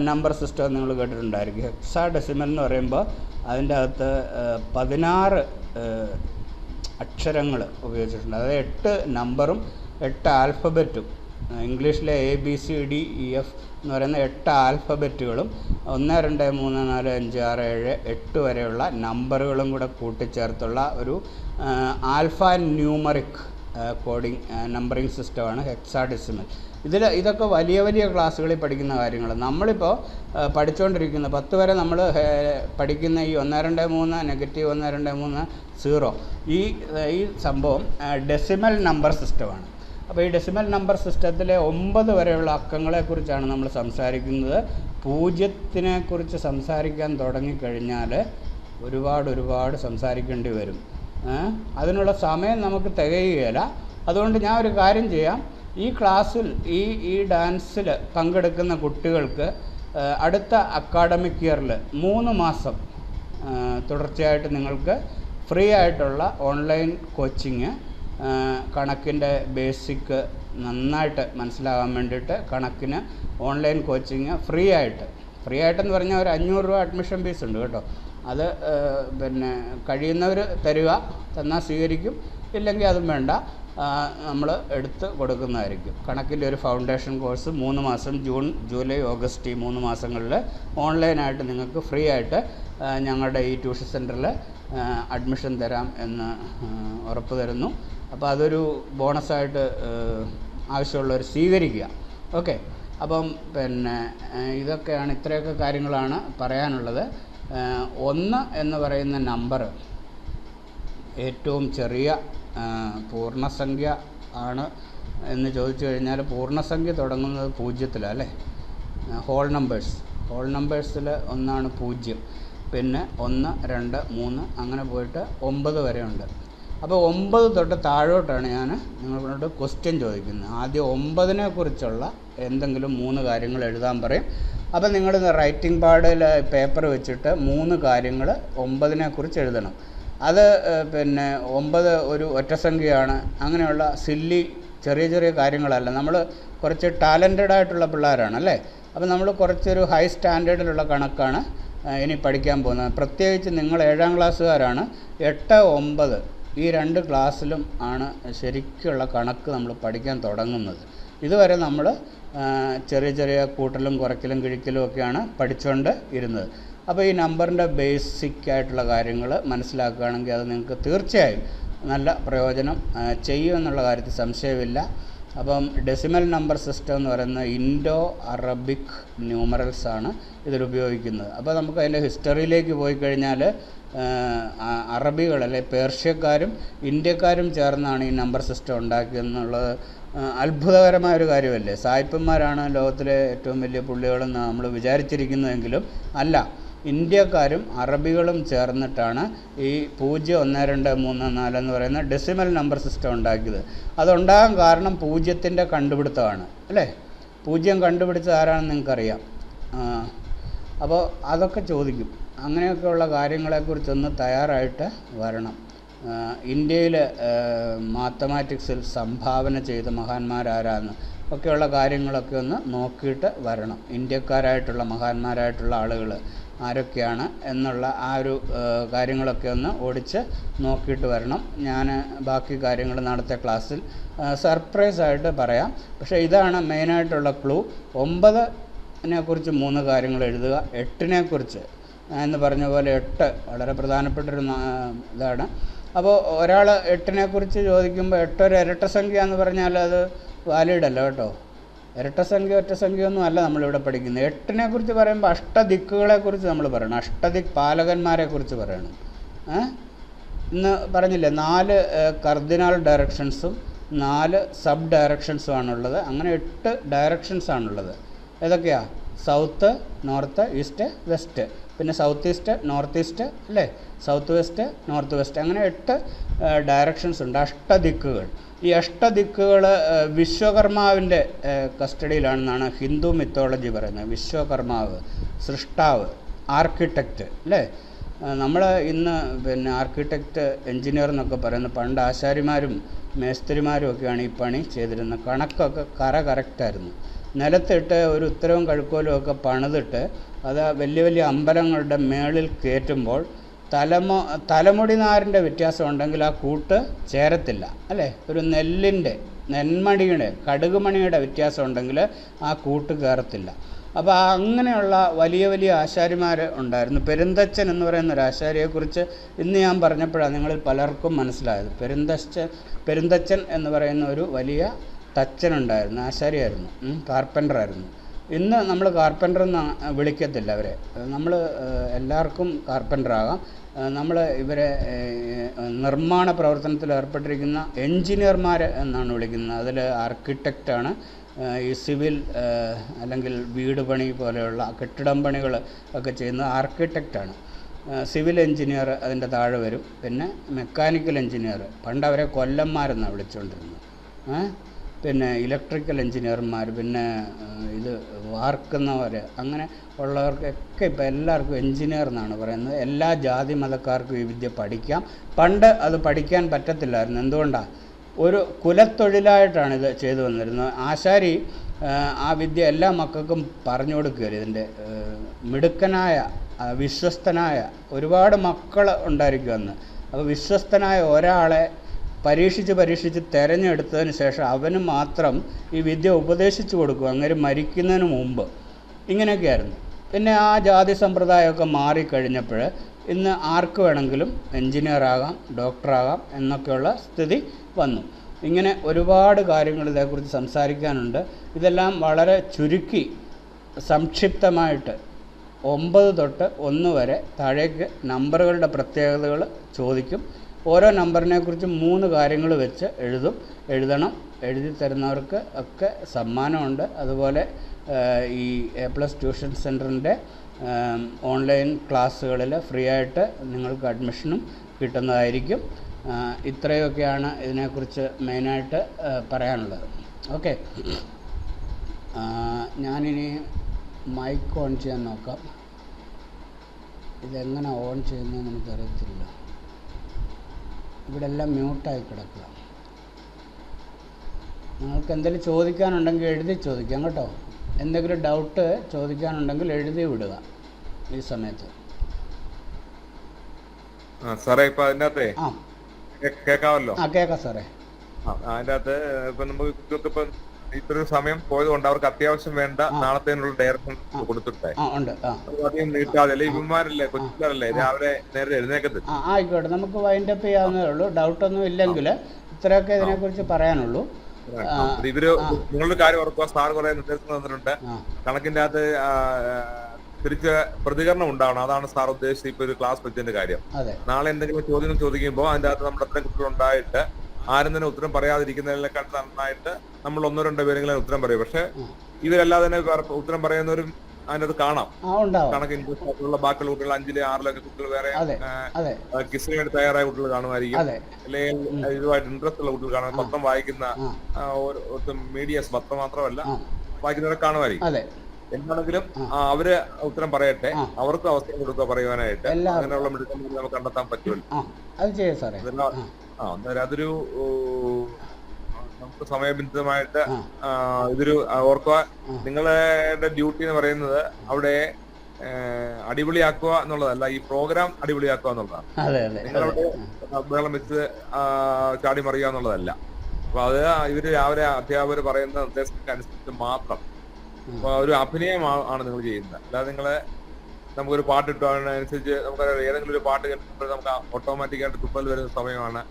നമ്പർ സിസ്റ്റം നിങ്ങൾ കേട്ടിട്ടുണ്ടായിരിക്കും. ഹെക്സാ ഡെസിമൽ എന്ന് പറയുമ്പോൾ അതിൻ്റെ അകത്ത് 16 അക്ഷരങ്ങൾ ഉപയോഗിച്ചിട്ടുണ്ട്. അതായത് 8 നമ്പറും 8 ആൽഫബറ്റും. ഇംഗ്ലീഷിലെ ABCDEF എന്ന് പറയുന്ന 8 ആൽഫബറ്റുകളും 1, 2, 3, 4, 5, 6, 7, 8 വരെയുള്ള നമ്പറുകളും കൂടെ കൂട്ടിച്ചേർത്തുള്ള ഒരു ആൽഫ ന്യൂമറിക് കോഡിംഗ് നമ്പറിംഗ് സിസ്റ്റമാണ് ഹെക്സാഡെസിമൽ. ഇതൊക്കെ വലിയ ക്ലാസ്സുകളിൽ പഠിക്കുന്ന കാര്യങ്ങൾ. നമ്മളിപ്പോൾ പഠിച്ചുകൊണ്ടിരിക്കുന്ന 10 വരെ നമ്മൾ പഠിക്കുന്ന ഈ 1, 2, 3 നെഗറ്റീവ് 1, 2, 3 0 ഈ സംഭവം ഡെസിമൽ നമ്പർ സിസ്റ്റമാണ്. അപ്പോൾ ഈ ഡെസിമൽ നമ്പർ സിസ്റ്റത്തിലെ 9 വരെയുള്ള അക്കങ്ങളെക്കുറിച്ചാണ് നമ്മൾ സംസാരിക്കുന്നത്. 0ത്തിനെ കുറിച്ച് സംസാരിക്കാൻ തുടങ്ങിക്കഴിഞ്ഞാൽ ഒരുപാട് സംസാരിക്കേണ്ടി വരും. അതിനുള്ള സമയം നമുക്ക് തികയുകയില്ല. അതുകൊണ്ട് ഞാൻ ഒരു കാര്യം ചെയ്യാം. ഈ ക്ലാസ്സിൽ ഈ ഡാൻസിൽ പങ്കെടുക്കുന്ന കുട്ടികൾക്ക് അടുത്ത അക്കാഡമിക് ഇയറിൽ 3 മാസം തുടർച്ചയായിട്ട് നിങ്ങൾക്ക് ഫ്രീ ആയിട്ടുള്ള ഓൺലൈൻ കോച്ചിങ്, കണക്കിൻ്റെ ബേസിക് നന്നായിട്ട് മനസ്സിലാകാൻ വേണ്ടിയിട്ട് കണക്കിന് ഓൺലൈൻ കോച്ചിങ് ഫ്രീ ആയിട്ടെന്ന് പറഞ്ഞാൽ ഒരു 500 രൂപ അഡ്മിഷൻ ഫീസ് ഉണ്ട് കേട്ടോ. അത് പിന്നെ കഴിയുന്നവർ തന്നാൽ സ്വീകരിക്കും, ഇല്ലെങ്കിൽ അതും വേണ്ട, നമ്മൾ എടുത്ത് കൊടുക്കുന്നതായിരിക്കും. കണക്കിൻ്റെ ഒരു ഫൗണ്ടേഷൻ കോഴ്സ് 3 മാസം, ജൂൺ, ജൂലൈ, ഓഗസ്റ്റ് ഈ 3 മാസങ്ങളിൽ ഓൺലൈനായിട്ട് നിങ്ങൾക്ക് ഫ്രീ ആയിട്ട് ഞങ്ങളുടെ ഈ ട്യൂഷൻ സെൻറ്ററിൽ അഡ്മിഷൻ തരാം എന്ന് ഉറപ്പ് തരുന്നു. അപ്പോൾ അതൊരു ബോണസായിട്ട് ആവശ്യമുള്ളവർ സ്വീകരിക്കുക. ഓക്കെ, അപ്പം പിന്നെ ഇത്രയൊക്കെ കാര്യങ്ങളാണ് പറയാനുള്ളത്. 1 എന്ന് പറയുന്ന നമ്പർ ഏറ്റവും ചെറിയ പൂർണ്ണസംഖ്യ ആണ് എന്ന് ചോദിച്ചു കഴിഞ്ഞാൽ പൂർണ്ണസംഖ്യ തുടങ്ങുന്നത് 0-ലാണ് അല്ലേ. ഹോൾ നമ്പേഴ്സിൽ 1 ആണ് 0. പിന്നെ 1, 2, 3 അങ്ങനെ പോയിട്ട് 9 വരെ ഉണ്ട്. അപ്പോൾ 9 തൊട്ട് താഴോട്ടാണ് ഞാൻ നിങ്ങളോട് ക്വസ്റ്റ്യൻ ചോദിക്കുന്നത്. ആദ്യം 9നെ കുറിച്ചുള്ള എന്തെങ്കിലും 3 കാര്യങ്ങൾ എഴുതാൻ പറയും. അപ്പോൾ നിങ്ങൾ റൈറ്റിംഗ് പാഡിൽ പേപ്പർ വെച്ചിട്ട് 3 കാര്യങ്ങൾ 9നെ കുറിച്ച് എഴുതണം. അത് പിന്നെ 9 ഒരു ഒറ്റസംഖ്യയാണ്, അങ്ങനെയുള്ള സില്ലി ചെറിയ ചെറിയ കാര്യങ്ങളല്ല. നമ്മൾ കുറച്ച് ടാലൻറ്റഡ് ആയിട്ടുള്ള പിള്ളേരാണ് അല്ലേ. അപ്പോൾ നമ്മൾ കുറച്ചൊരു ഹൈ സ്റ്റാൻഡേർഡിലുള്ള കണക്കാണ് ഇനി പഠിക്കാൻ പോകുന്നത്. പ്രത്യേകിച്ച് നിങ്ങൾ 7ാം ക്ലാസ്സുകാരാണ്. 8, 9 ഈ 2 ക്ലാസ്സിലും ആണ് ശരിക്കുള്ള കണക്ക് നമ്മൾ പഠിക്കാൻ തുടങ്ങുന്നത്. ഇതുവരെ നമ്മൾ ചെറിയ ചെറിയ കൂട്ടലും കുറയ്ക്കലും കിഴിക്കലും ഒക്കെയാണ് പഠിച്ചുകൊണ്ട് ഇരുന്നത്. അപ്പോൾ ഈ നമ്പറിൻ്റെ ബേസിക് ആയിട്ടുള്ള കാര്യങ്ങൾ മനസ്സിലാക്കുകയാണെങ്കിൽ അത് നിങ്ങൾക്ക് തീർച്ചയായും നല്ല പ്രയോജനം ചെയ്യുമെന്നുള്ള കാര്യത്തിൽ സംശയമില്ല. അപ്പം ഡെസിമൽ നമ്പർ സിസ്റ്റം എന്ന് പറയുന്ന ഇൻഡോ അറബിക് ന്യൂമറൽസ് ആണ് ഇതിലുപയോഗിക്കുന്നത്. അപ്പോൾ നമുക്ക് അതിൻ്റെ ഹിസ്റ്ററിയിലേക്ക് പോയി കഴിഞ്ഞാൽ അറബികൾ അല്ലെ പേർഷ്യക്കാരും ഇന്ത്യക്കാരും ചേർന്നാണ് ഈ നമ്പർ സിസ്റ്റം ഉണ്ടാക്കിയെന്നുള്ളത് അത്ഭുതകരമായൊരു കാര്യമല്ലേ. സായിപ്പന്മാരാണ് ലോകത്തിലെ ഏറ്റവും വലിയ പുള്ളികളെന്ന് നമ്മൾ വിചാരിച്ചിരിക്കുന്നതെങ്കിലും അല്ല, ഇന്ത്യക്കാരും അറബികളും ചേർന്നിട്ടാണ് ഈ 0, 1, 2, 3, 4 എന്ന് പറയുന്ന ഡെസിമൽ നമ്പർ സിസ്റ്റം ഉണ്ടാക്കിയത്. അതുണ്ടാകാൻ കാരണം 0ത്തിൻ്റെ കണ്ടുപിടുത്തമാണ് അല്ലേ. 0 കണ്ടുപിടിച്ചത് ആരാണെന്ന് നിങ്ങൾക്കറിയാം. അപ്പോൾ അതൊക്കെ ചോദിക്കും. അങ്ങനെയൊക്കെയുള്ള കാര്യങ്ങളെക്കുറിച്ചൊന്ന് തയ്യാറായിട്ട് വരണം. ഇന്ത്യയിൽ മാത്തമാറ്റിക്സിൽ സംഭാവന ചെയ്ത മഹാന്മാരാരാന്ന് ഒക്കെയുള്ള കാര്യങ്ങളൊക്കെ ഒന്ന് നോക്കിയിട്ട് വരണം. ഇന്ത്യക്കാരായിട്ടുള്ള മഹാന്മാരായിട്ടുള്ള ആളുകൾ ആരൊക്കെയാണ് എന്നുള്ള ആ ഒരു കാര്യങ്ങളൊക്കെ ഒന്ന് ഓടിച്ച് നോക്കിയിട്ട് വരണം. ഞാൻ ബാക്കി കാര്യങ്ങൾ നാളത്തെ ക്ലാസ്സിൽ സർപ്രൈസായിട്ട് പറയാം. പക്ഷേ ഇതാണ് മെയിനായിട്ടുള്ള ക്ലൂ. 9നെ കുറിച്ച് 3 കാര്യങ്ങൾ എഴുതുക. 8നെ കുറിച്ച് എന്ന് പറഞ്ഞ പോലെ 8 വളരെ പ്രധാനപ്പെട്ടൊരു ഇതാണ്. അപ്പോൾ ഒരാൾ 8നെ കുറിച്ച് ചോദിക്കുമ്പോൾ 8 ഒരു ഇരട്ടസംഖ്യ എന്ന് പറഞ്ഞാൽ അത് വാലിഡ് അല്ല കേട്ടോ. ഇരട്ടസംഖ്യ ഒറ്റസംഖ്യയൊന്നും അല്ല നമ്മളിവിടെ പഠിക്കുന്നത്. 8നെ കുറിച്ച് പറയുമ്പോൾ അഷ്ടദിക്കുകളെക്കുറിച്ച് നമ്മൾ പറയണം. അഷ്ടദിക് പാലകന്മാരെ കുറിച്ച് പറയണം. ഇന്ന് പറഞ്ഞില്ലേ 4 കർദിനാൾ ഡയറക്ഷൻസും 4 സബ് ഡയറക്ഷൻസും ആണുള്ളത്. അങ്ങനെ 8 ഡയറക്ഷൻസ് ആണുള്ളത്. ഏതൊക്കെയാണ്? South, north, east, west. പിന്നെ സൗത്ത് ഈസ്റ്റ്, നോർത്ത് ഈസ്റ്റ് അല്ലേ, സൗത്ത് വെസ്റ്റ്, നോർത്ത് വെസ്റ്റ്, അങ്ങനെ 8 ഡയറക്ഷൻസ് ഉണ്ട്, അഷ്ടദിക്കുകൾ. ഈ അഷ്ടദിക്കുകൾ വിശ്വകർമാവിൻ്റെ കസ്റ്റഡിയിലാണെന്നാണ് ഹിന്ദു മിത്തോളജി പറയുന്നത്. വിശ്വകർമാവ്, സൃഷ്ടാവ്, ആർക്കിടെക്റ്റ് അല്ലേ. നമ്മൾ ഇന്ന് പിന്നെ ആർക്കിടെക്റ്റ്, എൻജിനീയർ എന്നൊക്കെ പറയുന്നത് പണ്ട് ആശാരിമാരും മേസ്ത്രിമാരും ഒക്കെയാണ് ഈ പണി ചെയ്തിരുന്നത്. കണക്കൊക്കെ കറക്റ്റായിരുന്നു. നിലത്തിട്ട് ഒരു ഉത്തരവും കഴുക്കോലും ഒക്കെ പണിതിട്ട് അത് വലിയ വലിയ അമ്പലങ്ങളുടെ മേളിൽ കയറ്റുമ്പോൾ തലമുടി നാരിൻ്റെ വ്യത്യാസം ഉണ്ടെങ്കിൽ ആ കൂട്ട് ചേരത്തില്ല അല്ലേ. ഒരു നെന്മണിയുടെ കടുകുമണിയുടെ വ്യത്യാസം ഉണ്ടെങ്കിൽ ആ കൂട്ട് കയറത്തില്ല. അപ്പോൾ അങ്ങനെയുള്ള വലിയ വലിയ ആശാരിമാർ ഉണ്ടായിരുന്നു. പെരുന്തച്ചൻ എന്ന് പറയുന്ന ഒരു ആശാരിയെക്കുറിച്ച് ഇന്ന് ഞാൻ പറഞ്ഞപ്പോഴാണ് നിങ്ങളിൽ പലർക്കും മനസ്സിലായത്. പെരുന്തച്ചൻ എന്ന് പറയുന്ന ഒരു വലിയ തച്ചനുണ്ടായിരുന്നു, ആശാരിയായിരുന്നു, കാർപ്പൻ്ററായിരുന്നു. ഇന്ന് നമ്മൾ കാർപ്പൻ്റർ എന്ന് വിളിക്കത്തില്ല അവരെ. നമ്മൾ എല്ലാവർക്കും കാർപ്പൻ്ററാകാം. നമ്മൾ ഇവരെ നിർമ്മാണ പ്രവർത്തനത്തിൽ ഏർപ്പെട്ടിരിക്കുന്ന എൻജിനീയർമാർ എന്നാണ് വിളിക്കുന്നത്. അതിൽ ആർക്കിടെക്റ്റാണ് ഈ സിവിൽ അല്ലെങ്കിൽ വീട് പണി പോലെയുള്ള കെട്ടിടം പണികൾ ഒക്കെ ചെയ്യുന്നത് ആർക്കിടെക്റ്റാണ്. സിവിൽ എൻജിനീയർ അതിൻ്റെ താഴെ വരും. പിന്നെ മെക്കാനിക്കൽ എൻജിനീയർ, പണ്ട് അവരെ കൊല്ലന്മാരെന്നാണ് വിളിച്ചുകൊണ്ടിരുന്നത്. പിന്നെ ഇലക്ട്രിക്കൽ എൻജിനീയർമാർ, പിന്നെ ഇത് വാർക്കുന്നവർ, അങ്ങനെ ഉള്ളവർക്കൊക്കെ ഇപ്പോൾ എല്ലാവർക്കും എൻജിനീയർ എന്നാണ് പറയുന്നത്. എല്ലാ ജാതി മതക്കാർക്കും ഈ വിദ്യ പഠിക്കാം. പണ്ട് അത് പഠിക്കാൻ പറ്റത്തില്ലായിരുന്നു. എന്തുകൊണ്ടാണ്? ഒരു കുലത്തൊഴിലായിട്ടാണ് ഇത് ചെയ്തു വന്നിരുന്നത്. ആശാരി ആ വിദ്യ എല്ലാ മക്കൾക്കും പറഞ്ഞു കൊടുക്കുകയില്ല. ഇതിൻ്റെ മിടുക്കനായ വിശ്വസ്തനായ ഒരുപാട് മക്കൾ ഉണ്ടായിരിക്കും അന്ന്. അപ്പോൾ വിശ്വസ്തനായ ഒരാളെ പരീക്ഷിച്ച് തിരഞ്ഞെടുത്തതിന് ശേഷം അവന് മാത്രം ഈ വിദ്യ ഉപദേശിച്ചു കൊടുക്കും, അങ്ങനെ മരിക്കുന്നതിന് മുമ്പ്. ഇങ്ങനെയൊക്കെയായിരുന്നു. പിന്നെ ആ ജാതി സമ്പ്രദായമൊക്കെ മാറിക്കഴിഞ്ഞപ്പോൾ ഇന്ന് ആർക്ക് വേണമെങ്കിലും എൻജിനീയറാകാം, ഡോക്ടറാകാം എന്നൊക്കെയുള്ള സ്ഥിതി വന്നു. ഇങ്ങനെ ഒരുപാട് കാര്യങ്ങൾ ഇതേക്കുറിച്ച് സംസാരിക്കാനുണ്ട്. ഇതെല്ലാം വളരെ ചുരുക്കി സംക്ഷിപ്തമായിട്ട് 9 തൊട്ട് 1 വരെ താഴേക്ക് നമ്പറുകളുടെ പ്രത്യേകതകൾ ചോദിക്കും. ഓരോ നമ്പറിനെക്കുറിച്ച് 3 കാര്യങ്ങൾ വെച്ച് എഴുതണം. എഴുതി തരുന്നവർക്ക് ഒക്കെ സമ്മാനമുണ്ട്. അതുപോലെ ഈ A+ ട്യൂഷൻ സെൻറ്ററിൻ്റെ ഓൺലൈൻ ക്ലാസ്സുകളിൽ ഫ്രീ ആയിട്ട് നിങ്ങൾക്ക് അഡ്മിഷനും കിട്ടുന്നതായിരിക്കും. ഇത്രയൊക്കെയാണ് ഇതിനെക്കുറിച്ച് മെയിനായിട്ട് പറയാനുള്ളത്. ഓക്കെ, ഞാനിനി മൈക്ക് ഓൺ ചെയ്യാൻ നോക്കാം. ഇതെങ്ങനെ ഓൺ ചെയ്യുന്നതെന്ന് എനിക്കറിയത്തില്ല. ഇവിടെ എല്ലാം മ്യൂട്ടായി കിടക്കുക. നിങ്ങൾക്ക് എന്തെങ്കിലും ചോദിക്കാനുണ്ടെങ്കിൽ എഴുതി ചോദിക്കാം കേട്ടോ. എന്തെങ്കിലും ഡൗട്ട് ചോദിക്കാനുണ്ടെങ്കിൽ എഴുതി വിടുക ഈ സമയത്ത്. സാറേ ഇപ്പൊ അതിനകത്തെ കേൾക്കാമല്ലോ? കേൾക്കാം സാറേ. അതിൻ്റെ അകത്ത് ഇപ്പൊ നമുക്ക് കുട്ടികൾക്ക് ഇപ്പൊ ഇത്രയും സമയം പോയത് കൊണ്ട് അവർക്ക് അത്യാവശ്യം വേണ്ട നാളത്തേനുള്ള ഡയറക്ഷൻ കൊടുത്തിട്ടേ അധികം നീട്ടാതെ അല്ലെ ഇവന്മാരല്ലേ കൊച്ചുകാരല്ലേ രാവിലെ നേരെ എഴുന്നേക്കത്തില്ല. ആയിക്കോട്ടെ, നമുക്ക് വൈൻഡ് അപ്പ് ചെയ്യാവുന്നതേ ഉള്ളൂ. ഡൗട്ടൊന്നും ഇല്ലെങ്കിൽ ഇത്രയൊക്കെ ഇതിനെക്കുറിച്ച് പറയാനുള്ളൂ. ഇവര് നിങ്ങളൊരു കാര്യം ഓർക്കുക, സാർ കുറെ നിർദ്ദേശങ്ങൾ തന്നിട്ടുണ്ട്. കണക്കിന്റെ അകത്ത് തിരിച്ച് പ്രതികരണം ഉണ്ടാവണം. അതാണ് സാർ ഉദ്ദേശിച്ചത് ഇപ്പൊ ഒരു ക്ലാസ് വെച്ചതിന്റെ കാര്യം. നാളെ എന്തെങ്കിലും ചോദ്യങ്ങൾ ചോദിക്കുമ്പോൾ അതിന്റെ അകത്ത് നമ്മുടെ അത്രയും കുട്ടികൾ ഉണ്ടായിട്ട് ആരും തന്നെ ഉത്തരം പറയാതിരിക്കുന്നതിനേക്കാൾ നന്നായിട്ട് നമ്മൾ 1-2 പേരെങ്കിലും ഉത്തരം പറയും. പക്ഷെ ഇവരല്ലാതെ തന്നെ ഉത്തരം പറയുന്നവരും അതിനകത്ത് കാണാം. കണക്ക് ഇൻട്രസ്റ്റ് ആയിട്ടുള്ള ബാക്കിയുള്ള കുട്ടികൾ 5-ലും 6-ലൊക്കെ കുട്ടികൾ വേറെ കിസിന് വേണ്ടി തയ്യാറായ കുട്ടികൾ കാണുമായിരിക്കും. അല്ലെങ്കിൽ ഇതുമായിട്ട് ഇൻട്രസ്റ്റ് ഉള്ള കുട്ടികൾ കാണും. പത്രം വായിക്കുന്ന മീഡിയസ് പത്രം മാത്രമല്ല വായിക്കുന്നവരെ കാണുമായിരിക്കും. എന്താണെങ്കിലും അവര് ഉത്തരം പറയട്ടെ, അവർക്ക് അവസരം കൊടുക്കുക പറയുവാനായിട്ട്. അങ്ങനെയുള്ള മിടുക്കന്മാരെ നമുക്ക് കണ്ടെത്താൻ പറ്റുമല്ലോ. അതൊരു നമുക്ക് സമയബന്ധിതമായിട്ട് ഇതൊരു ഓർക്കുക. നിങ്ങളുടെ ഡ്യൂട്ടി എന്ന് പറയുന്നത് അവിടെ അടിപൊളിയാക്കുക എന്നുള്ളതല്ല, ഈ പ്രോഗ്രാം അടിപൊളിയാക്കുക എന്നുള്ളതാണ്. നിങ്ങളവിടെ ബഹളം വെച്ച് ചാടി മറിയുക എന്നുള്ളതല്ല. അപ്പൊ അത് ഇവര് രാവിലെ അധ്യാപകർ പറയുന്ന നിർദ്ദേശത്തിനനുസരിച്ച് മാത്രം ഒരു അഭിനയം ആണ് നിങ്ങൾ ചെയ്യുന്നത്. അല്ലാതെ നിങ്ങളെ നമുക്കൊരു പാട്ട് ഇട്ടനുസരിച്ച് നമുക്ക് ഏതെങ്കിലും ഒരു പാട്ട് കേൾക്കുമ്പോൾ നമുക്ക് ഓട്ടോമാറ്റിക്കായിട്ട് തുപ്പൽ വരുന്ന സമയമാണ്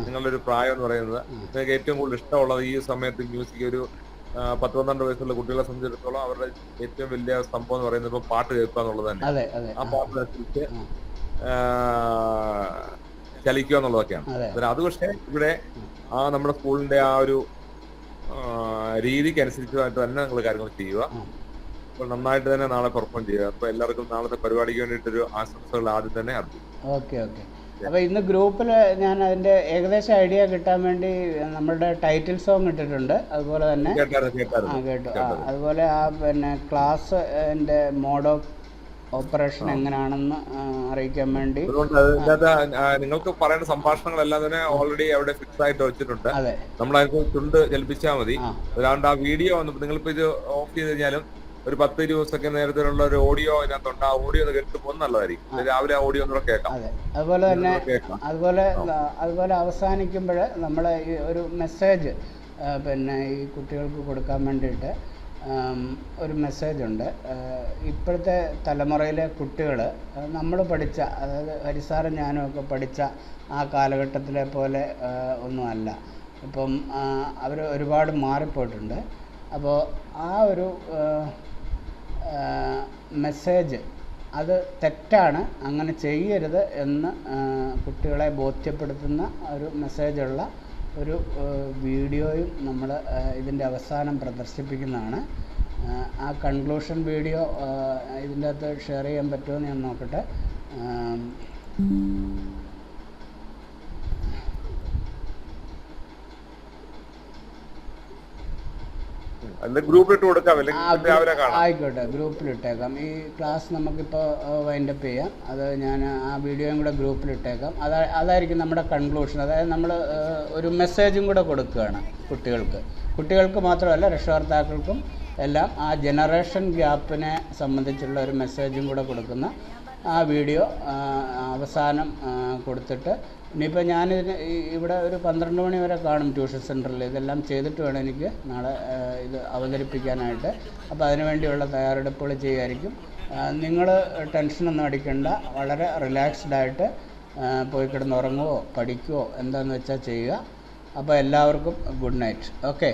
നിങ്ങളുടെ ഒരു പ്രായം എന്ന് പറയുന്നത്. നിങ്ങൾക്ക് ഏറ്റവും കൂടുതൽ ഇഷ്ടമുള്ളത് ഈ സമയത്ത് മ്യൂസിക് ഒരു 10-12 വയസ്സുള്ള കുട്ടികളെ സംബന്ധിച്ചിടത്തോളം അവരുടെ ഏറ്റവും വലിയ സംഭവം എന്ന് പറയുന്നത് ഇപ്പൊ പാട്ട് കേൾക്കുക എന്നുള്ളത് തന്നെ. ആ പാട്ടിനനുസരിച്ച് ചലിക്കുക എന്നുള്ളതൊക്കെയാണ്. അത് പക്ഷേ ഇവിടെ നമ്മുടെ സ്കൂളിന്റെ ആ ഒരു രീതിക്ക് അനുസരിച്ചതായിട്ട് തന്നെ നിങ്ങൾ കാര്യങ്ങൾ ചെയ്യുക. അപ്പോൾ നന്നായിട്ട് തന്നെ നാളെ പെർഫോം ചെയ്യുക. അപ്പൊ എല്ലാവർക്കും നാളത്തെ പരിപാടിക്ക് വേണ്ടിയിട്ടൊരു ആശംസകൾ ആദ്യം തന്നെ അർപ്പിക്കും. ഓക്കെ. അപ്പോൾ ഇന്ന് ഗ്രൂപ്പിൽ ഞാൻ അതിൻ്റെ ഏകദേശം ഐഡിയ കിട്ടാൻ വേണ്ടി നമ്മളുടെ ടൈറ്റിൽ സോങ് ഇട്ടിട്ടുണ്ട്. അതുപോലെ തന്നെ കേട്ടു. അതുപോലെ പിന്നെ ക്ലാസ്സിൻ്റെ മോഡ് ഓഫ് ഓപ്പറേഷൻ എങ്ങനെയാണെന്ന് അറിയിക്കാൻ വേണ്ടി നിങ്ങൾക്ക് പറയുന്ന സംഭാഷണങ്ങളെല്ലാം തന്നെ ഓൾറെഡി അവിടെ ഫിക്സ് ആയിട്ട് വെച്ചിട്ടുണ്ട്. നമ്മൾ അതിന് ചുണ്ട് ചലിപ്പിച്ചാൽ മതി. അല്ലാണ്ട് ആ വീഡിയോ നിങ്ങളിപ്പോ ഇത് ഓഫ് ചെയ്ത് കഴിഞ്ഞാലും ഒരു 10-20 സെക്കൻഡ് നേരത്തിലുള്ള ഒരു ഓഡിയോ അതിനകത്തുണ്ട്. ആ ഓഡിയോ ഒന്ന് കേട്ട് പോകുന്നത് നല്ലതായിരിക്കും. രാവിലെ ആ ഓഡിയോ ഒന്നുകൂടെ കേൾക്കാം. അതുപോലെ തന്നെ അതുപോലെ അവസാനിക്കുമ്പോൾ നമ്മൾ ഈ ഒരു മെസ്സേജ് പിന്നെ ഈ കുട്ടികൾക്ക് കൊടുക്കാൻ വേണ്ടിയിട്ട് ഒരു മെസ്സേജുണ്ട്. ഇപ്പോഴത്തെ തലമുറയിലെ കുട്ടികൾ നമ്മൾ പഠിച്ച, അതായത് ഹരിസാറും ഞാനും ഒക്കെ പഠിച്ച ആ കാലഘട്ടത്തിലെ പോലെ ഒന്നുമല്ല. ഇപ്പം അവർ ഒരുപാട് മാറിപ്പോയിട്ടുണ്ട്. അപ്പോൾ ആ ഒരു മെസ്സേജ് അത് തെറ്റാണ്, അങ്ങനെ ചെയ്യരുത് എന്ന് കുട്ടികളെ ബോധ്യപ്പെടുത്തുന്ന ഒരു മെസ്സേജുള്ള ഒരു വീഡിയോയും നമ്മൾ ഇതിൻ്റെ അവസാനം പ്രദർശിപ്പിക്കുന്നതാണ്. ആ കൺക്ലൂഷൻ വീഡിയോ ഇതിൻ്റെ അകത്ത് ഷെയർ ചെയ്യാൻ പറ്റുമോ ഞാൻ നോക്കട്ടെ. ആയിക്കോട്ടെ, ഗ്രൂപ്പിലിട്ടേക്കാം. ഈ ക്ലാസ് നമുക്കിപ്പോൾ വൈൻഡപ്പ് ചെയ്യാം. അത് ഞാൻ ആ വീഡിയോയും കൂടെ ഗ്രൂപ്പിലിട്ടേക്കാം. അതായിരിക്കും നമ്മുടെ കൺക്ലൂഷൻ. അതായത് നമ്മൾ ഒരു മെസ്സേജും കൂടെ കൊടുക്കുകയാണ് കുട്ടികൾക്ക് മാത്രമല്ല രക്ഷകർത്താക്കൾക്കും എല്ലാം ആ ജനറേഷൻ ഗ്യാപ്പിനെ സംബന്ധിച്ചുള്ള ഒരു മെസ്സേജും കൂടെ കൊടുക്കുന്ന ആ വീഡിയോ അവസാനം കൊടുത്തിട്ട്, ഇനിയിപ്പോൾ ഞാനിതിന് ഇവിടെ ഒരു 12 മണി വരെ കാണും ട്യൂഷൻ സെൻറ്ററിൽ. ഇതെല്ലാം ചെയ്തിട്ട് വേണം എനിക്ക് നാളെ ഇത് അവതരിപ്പിക്കാനായിട്ട്. അപ്പോൾ അതിനുവേണ്ടിയുള്ള തയ്യാറെടുപ്പുകൾ ചെയ്യുമായിരിക്കും. നിങ്ങൾ ടെൻഷനൊന്നും അടിക്കേണ്ട, വളരെ റിലാക്സ്ഡായിട്ട് പോയി കിടന്നുറങ്ങുകയോ പഠിക്കുകയോ എന്താണെന്ന് വെച്ചാൽ ചെയ്യുക. അപ്പോൾ എല്ലാവർക്കും ഗുഡ് നൈറ്റ്. ഓക്കെ.